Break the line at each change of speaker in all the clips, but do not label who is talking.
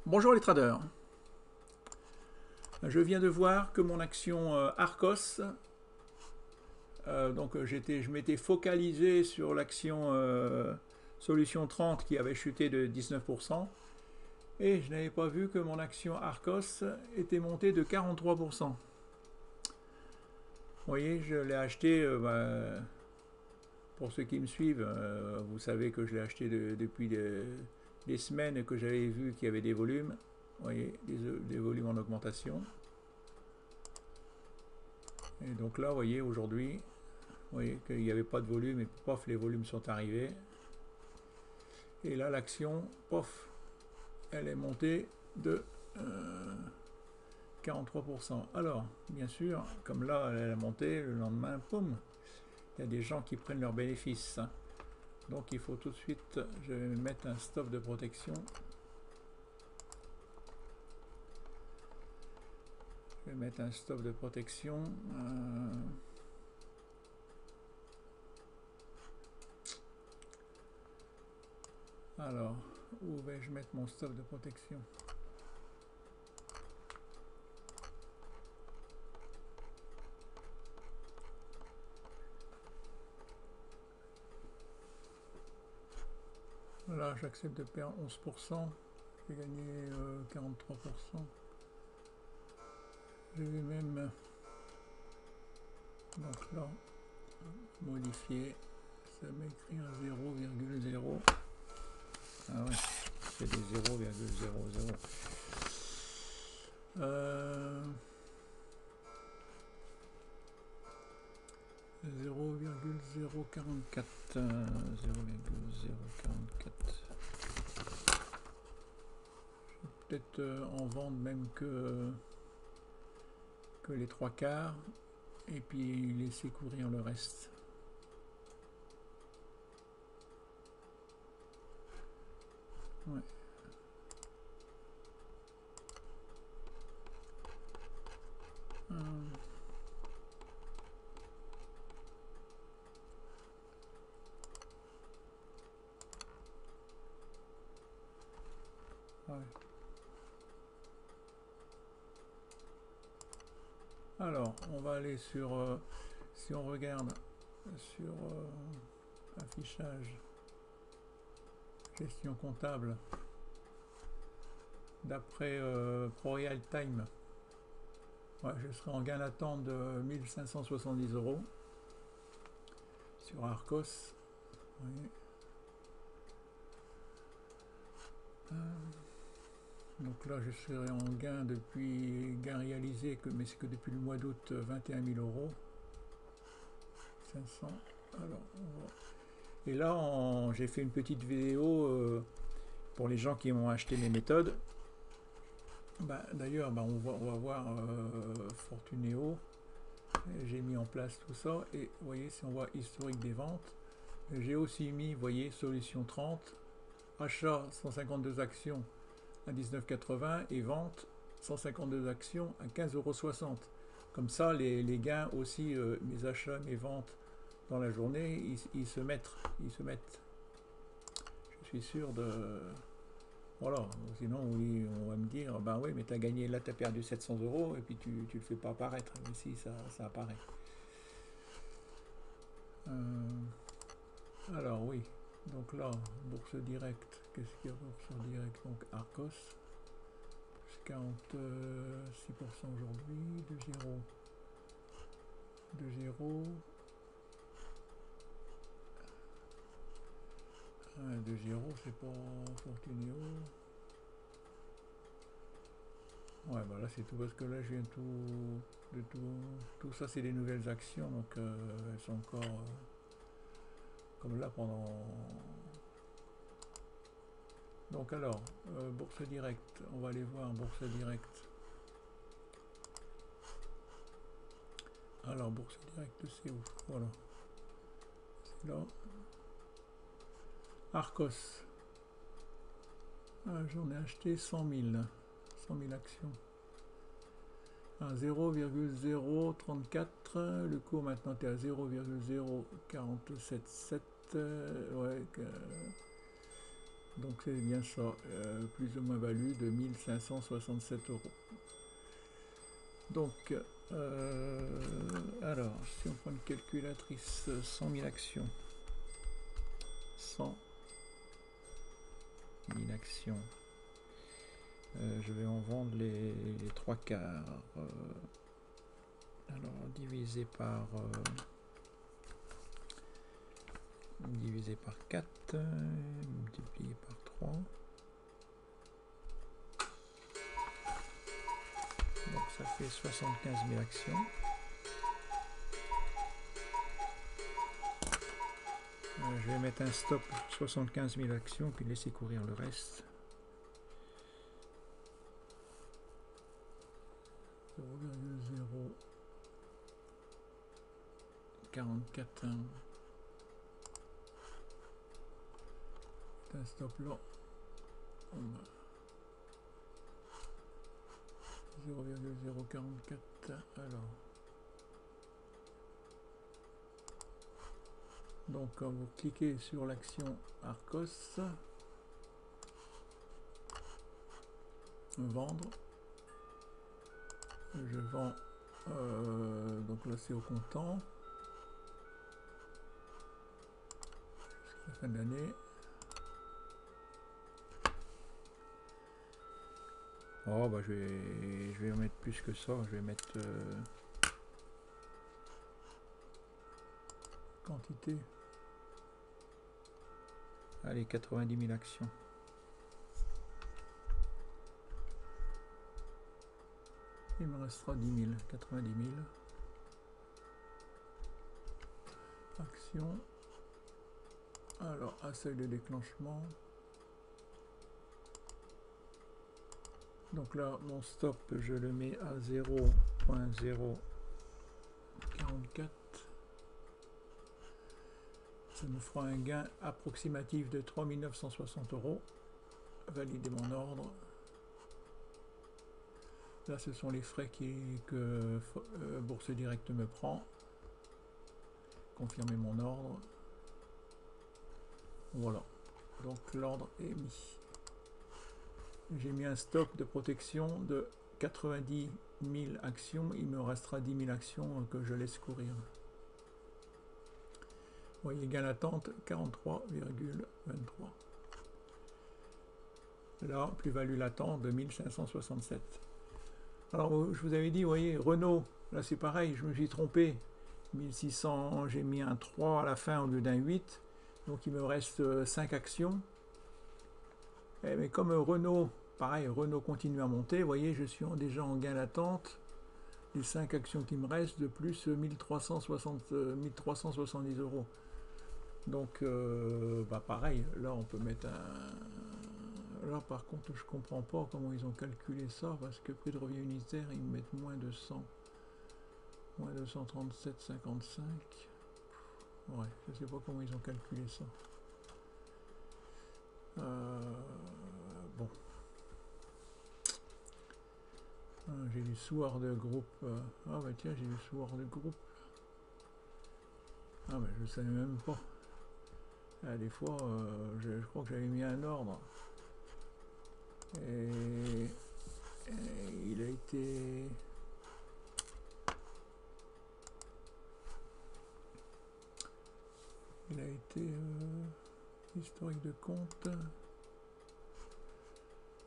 Bonjour les traders. Je viens de voir que mon action Arcos, je m'étais focalisé sur l'action Solution 30 qui avait chuté de 19%, et je n'avais pas vu que mon action Arcos était montée de 43%. Vous voyez, je l'ai acheté, pour ceux qui me suivent, vous savez que je l'ai acheté depuis des semaines, que j'avais vu qu'il y avait des volumes. Vous voyez, des volumes en augmentation. Et donc là, vous voyez, aujourd'hui, vous voyez qu'il n'y avait pas de volume, et pof, les volumes sont arrivés. Et là, l'action, pof, elle est montée de 43%. Alors, bien sûr, comme là, elle a monté, le lendemain, poum, il y a des gens qui prennent leurs bénéfices. Donc il faut tout de suite, je vais mettre un stop de protection. Je vais mettre un stop de protection. Alors, où vais-je mettre mon stop de protection? Voilà, j'accepte de perdre 11%. J'ai gagné 43%. Je vais même, donc là, modifier. Ça m'écrit un 0,0. Ah ouais, c'est des 0,00. 0,044. 0,044. Peut-être en vendre même que les trois quarts, et puis laisser courir le reste. Ouais. Ouais. Alors, on va aller sur, si on regarde sur affichage, gestion comptable, d'après ProRealTime, ouais, je serai en gain d'attente de 1570 € sur Arcos. Oui. Donc là, je serai en gain réalisé, mais c'est que depuis le mois d'août, 21 000 €. 500. Alors, et là, j'ai fait une petite vidéo pour les gens qui ont acheté mes méthodes. D'ailleurs, on va voir Fortunéo. J'ai mis en place tout ça. Et vous voyez, si on voit historique des ventes, j'ai aussi mis, vous voyez, Solution 30, achat 152 actions à 19,80 et vente 152 actions à 15,60 €. Comme ça, les gains aussi, mes achats, mes ventes dans la journée, ils se mettent. Je suis sûr de... Voilà, sinon oui, on va me dire, ben oui, mais tu as gagné, là tu as perdu 700 € et puis tu le fais pas apparaître. Ici, ça apparaît. Alors oui, donc là, bourse directe, qu'est-ce qu'il y a bourse directe? Donc Arcos, plus 46% aujourd'hui, 2,0. 2,0. 2,0, c'est pas Fortunéo. Ouais, bah là c'est tout parce que là je viens tout ça c'est des nouvelles actions, donc elles sont encore comme là pendant. Donc alors, bourse directe, on va aller voir bourse directe. Alors bourse directe c'est où? Voilà. C'est là. Arcos. J'en ai acheté 100 000 actions. 0,034, le cours maintenant est à 0,0477, ouais, Donc c'est bien ça, plus ou moins value de 1567 €. Donc, alors, si on prend une calculatrice, 100 000 actions, 100 000 actions, je vais en vendre les 3/4. Alors, divisé par 4, multiplié par 3. Donc ça fait 75 000 actions. Je vais mettre un stop 75 000 actions puis laisser courir le reste. 0,044. Un stop là. 0,044. Alors. Donc quand vous cliquez sur l'action Arcos, vendre, je vends, donc là c'est au comptant, jusqu'à la fin de l'année. Oh bah je vais en mettre plus que ça, je vais mettre quantité. Allez, 90 000 actions. Il me restera 10 000, 90 000 actions. Alors, à seuil de déclenchement. Donc là, mon stop, je le mets à 0,044. Ça nous fera un gain approximatif de 3 960 €. Valider mon ordre. Là, ce sont les frais que Bourse Direct me prend. Confirmer mon ordre. Voilà. Donc l'ordre est mis. J'ai mis un stop de protection de 90 000 actions. Il me restera 10 000 actions que je laisse courir. Vous voyez, gain latente 43,23. Là, plus-value latente de 1567. Alors, je vous avais dit, vous voyez, Renault, là c'est pareil, je me suis trompé. 1600, j'ai mis un 3 à la fin au lieu d'un 8. Donc il me reste 5 actions. Mais comme Renault, pareil, Renault continue à monter, vous voyez, je suis déjà en gain latente. Les 5 actions qui me restent, de plus 1370 €. Donc, bah pareil, là on peut mettre un... Là par contre je comprends pas comment ils ont calculé ça, parce que prix de revient unitaire, ils me mettent moins de 100. Moins 237,55. Ouais, je sais pas comment ils ont calculé ça. Bon. J'ai du Sword Group. Ah bah tiens, j'ai du Sword Group. Ah bah je savais même pas. Ah, des fois, je crois que j'avais mis un ordre. Et il a été... Il a été historique de compte.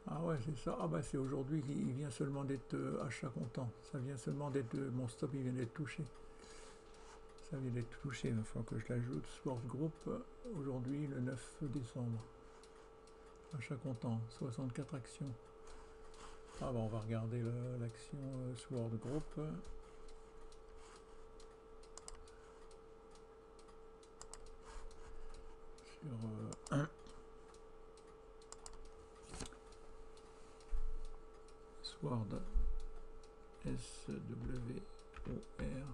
Ah ouais, c'est ça. Ah bah c'est aujourd'hui qu'il vient seulement d'être achat comptant. Ça vient seulement d'être... mon stop, il vient d'être touché. Ça vient d'être touché, une fois que je l'ajoute. Sport Group, aujourd'hui, le 9 décembre. Achat comptant, 64 actions. Ah bah on va regarder l'action Sword Group. Sur Sword SWOR.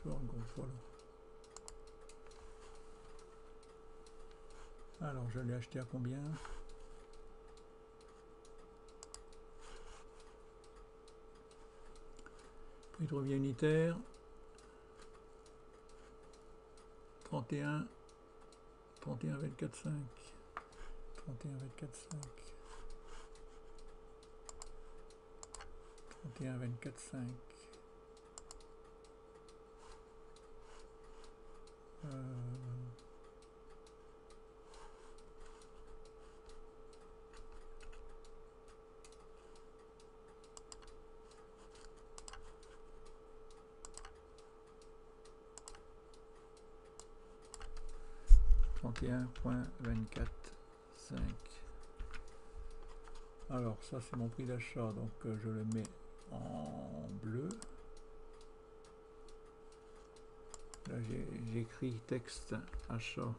Sword Group, voilà. Alors je l'ai acheté à combien? Prix de revient unitaire 31,24,5. 31, 24, 5. 31, 24, 5. 31.24.5. Alors ça c'est mon prix d'achat, donc je le mets en bleu. Là j'écris texte achat.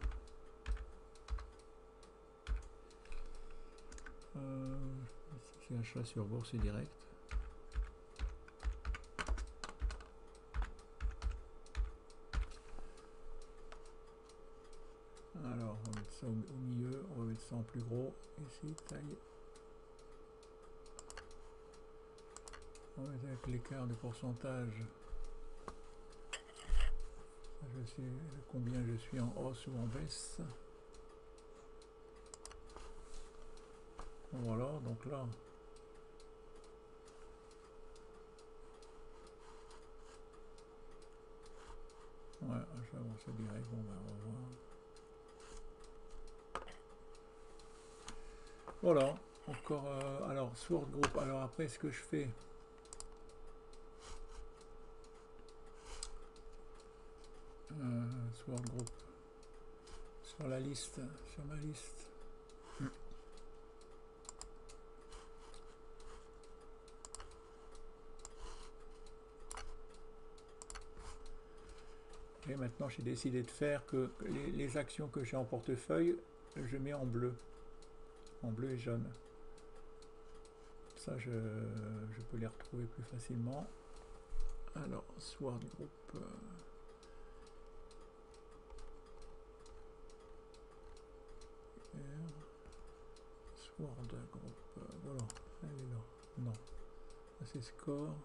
C'est achat sur bourse direct. Alors on va mettre ça au milieu, on va mettre ça en plus gros, ici, taille. On va mettre avec l'écart de pourcentage. Je sais combien je suis en hausse ou en baisse. Voilà, donc là. Ouais, achat bourse direct, bon ben on va voir. Voilà, encore, alors Sword Group, alors après ce que je fais, Sword Group, sur la liste, sur ma liste, et maintenant j'ai décidé de faire que les actions que j'ai en portefeuille, je mets en bleu et jaune. Ça, je peux les retrouver plus facilement. Alors, Sword Group. Sword Group. Voilà, elle est là. Non. C'est score.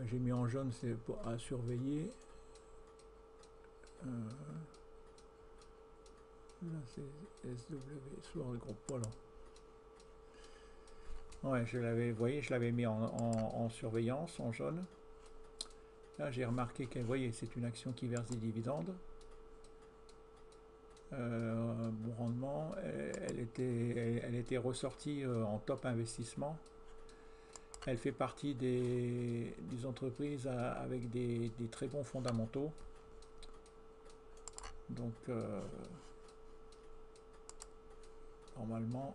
J'ai mis en jaune, c'est à surveiller. Là, c'est SW, Sword Group. Voilà. Ouais, je l'avais, vous voyez, je l'avais mis en surveillance, en jaune. Là, j'ai remarqué qu'elle, voyez, c'est une action qui verse des dividendes. Bon rendement, elle était ressortie en top investissement. Elle fait partie des entreprises avec des très bons fondamentaux. Donc, normalement,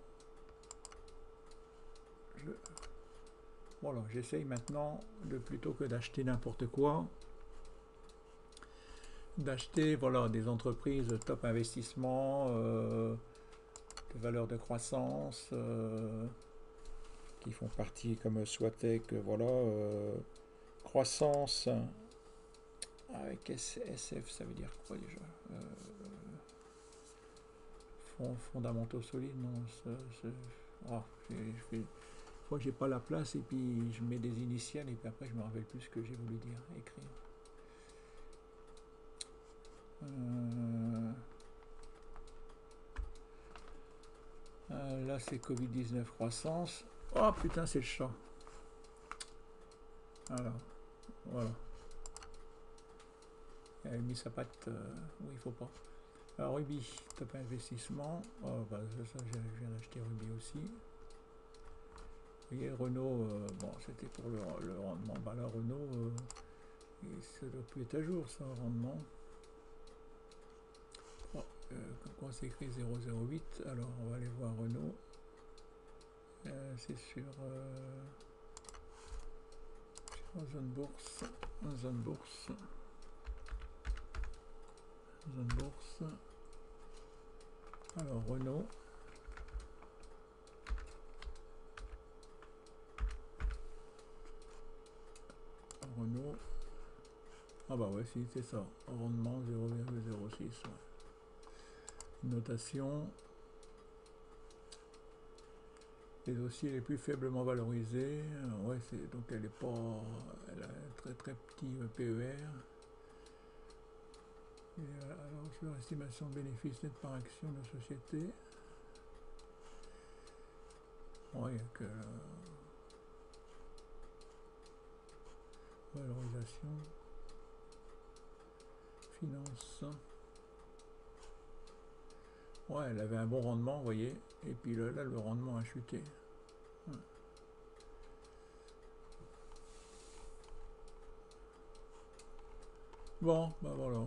voilà, j'essaye maintenant de, plutôt que d'acheter n'importe quoi, d'acheter voilà, des entreprises top investissement, de valeurs de croissance, qui font partie comme Swatec, voilà, croissance avec SF, ça veut dire quoi déjà, fondamentaux solides, non, je crois que j'ai pas la place et puis je mets des initiales et puis après je me rappelle plus ce que j'ai voulu dire, écrire. Là c'est Covid-19 croissance. Oh putain, c'est le chat. Alors, voilà. Elle a mis sa patte où il faut pas. Alors Ruby, top investissement. Oh, bah, ça je viens d'acheter Ruby aussi. Vous voyez, Renault, bon, c'était pour le rendement. Bah là, Renault, ça doit plus être à jour, ça, le rendement. Oh, pourquoi c'est écrit 008? Alors, on va aller voir Renault. C'est sur zone bourse. Zone bourse. Zone bourse. Alors, Renault. Renault. Ah bah ouais, si c'est ça. Rendement 0,06. Ouais. Notation. Les dossiers les plus faiblement valorisés. Ouais, c'est donc elle est pas. Elle a un très très petit PER. Et alors sur l'estimation de bénéfices net par action de société. Ouais, il y a que valorisation, finance. Ouais, elle avait un bon rendement, vous voyez, et puis là, le rendement a chuté. Ouais. Bon, bah voilà.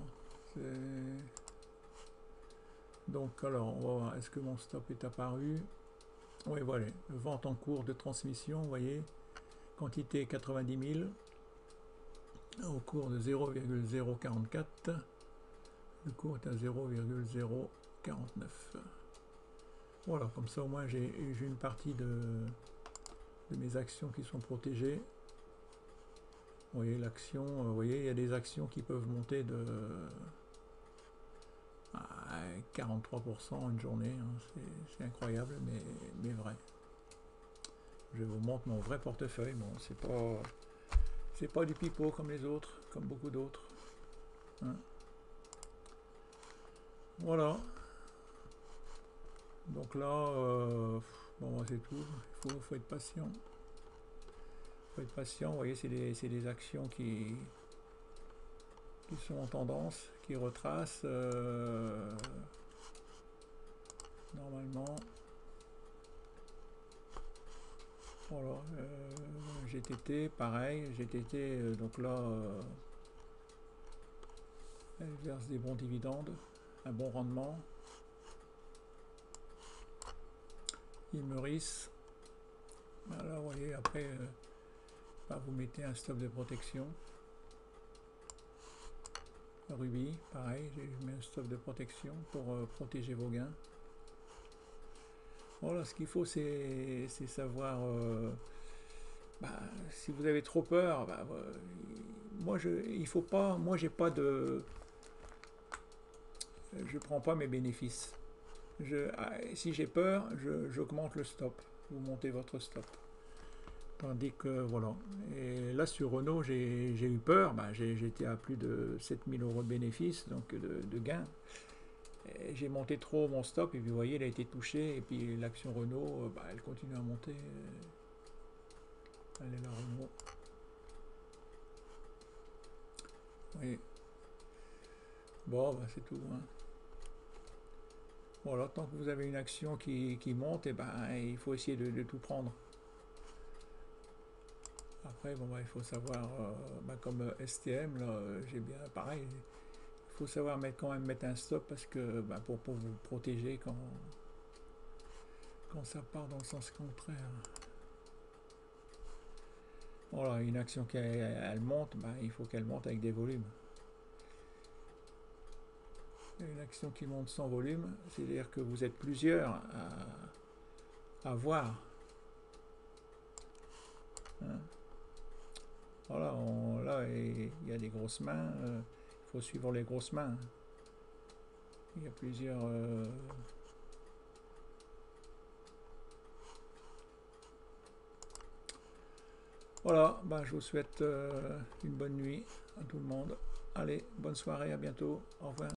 Donc alors, on va voir, est-ce que mon stop est apparu? Oui, voilà, vente en cours de transmission, vous voyez, quantité 90 000, au cours de 0,044, le cours est à 0,049. Voilà, comme ça au moins j'ai une partie de mes actions qui sont protégées. Vous voyez l'action, vous voyez, il y a des actions qui peuvent monter de 43% une journée, hein, c'est incroyable, mais vrai. Je vous montre mon vrai portefeuille. Bon, c'est pas du pipeau comme les autres, comme beaucoup d'autres. Hein. Voilà. Donc là, bon, c'est tout. Il faut être patient. Faut être patient. Vous voyez, c'est des actions qui sont en tendance, qui retracent normalement. Voilà, GTT, pareil, GTT, donc là, elle verse des bons dividendes, un bon rendement. Imeris, voilà, vous voyez, après, vous mettez un stop de protection. Ruby, pareil, j'ai mis un stop de protection pour protéger vos gains. Voilà, ce qu'il faut, c'est savoir, si vous avez trop peur, moi il faut pas, moi j'ai pas de, je prends pas mes bénéfices. Si j'ai peur, j'augmente le stop. Vous montez votre stop. Tandis que voilà. Et là sur Renault, j'ai eu peur. J'étais à plus de 7000 € de bénéfices, donc de gains. J'ai monté trop mon stop et puis vous voyez, il a été touché. Et puis l'action Renault, elle continue à monter. Elle est là, Renault. Oui. Bon, c'est tout. Hein. Voilà, tant que vous avez une action qui monte, il faut essayer de tout prendre. Après, bon, il faut savoir, comme STM, là, j'ai bien pareil. Il faut savoir quand même mettre un stop parce que pour vous protéger quand ça part dans le sens contraire. Voilà, une action qui elle monte, il faut qu'elle monte avec des volumes. Une action qui monte sans volume, c'est-à-dire que vous êtes plusieurs à voir. Hein. Voilà, là il y a des grosses mains, il faut suivre les grosses mains. Il y a plusieurs... Voilà, je vous souhaite une bonne nuit à tout le monde. Allez, bonne soirée, à bientôt, au revoir.